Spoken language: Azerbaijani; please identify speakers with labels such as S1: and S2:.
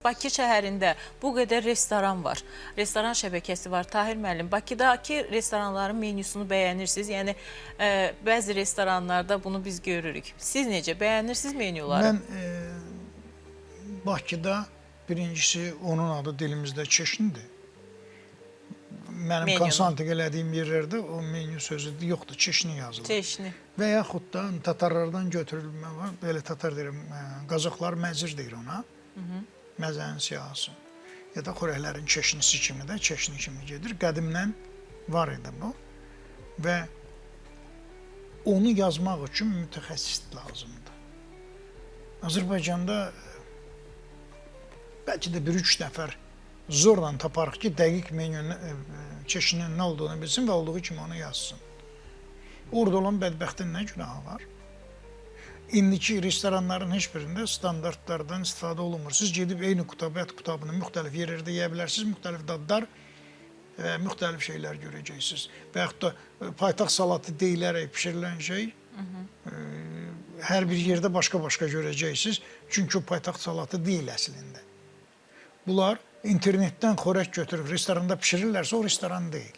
S1: Bakı şəhərində bu qədər restoran var, restoran şəbəkəsi var. Tahir müəllim, Bakıdakı restoranların menüsünü bəyənirsiniz? Yəni, bəzi restoranlarda bunu biz görürük. Siz necə, bəyənirsiniz menyuları?
S2: Mən Bakıda birincisi onun adı dilimizdə çeşnidir. Mənim konsantik elədiyim yerlərdə o menyu sözü yoxdur, çeşni yazılır.
S1: Çeşni.
S2: Və yaxud da tatarlardan götürülmə var, belə tatar deyirəm, Qazaxlar məzir deyir ona. Məzənin siyahısı ya da xörəklərin çeşnisi kimi də çeşni kimi gedir. Qədimdən var idi bu və onu yazmaq üçün mütəxəssis lazımdır. Azərbaycanda bəlkə də 1-3 nəfər zorla taparıq ki, dəqiq menyunun, çeşninin nə olduğunu bilsin və olduğu kimi onu yazsın. Orada olan bədbəxtin nə günahı var? İndiki restoranların heç birində standartlardan istifadə olunmur. Siz gedib eyni ət qutabını müxtəlif yerlərdə yeyə bilərsiniz, müxtəlif dadlar və müxtəlif şeylər görəcəksiniz. Və yaxud da paytaxt salatı deyilərək pişirilən şey hər bir yerdə başqa-başqa görəcəksiniz. Çünki o paytaxt salatı deyil əslində. Bunlar internetdən xörək götürüb restoranda pişirirlərsə o restoran deyil.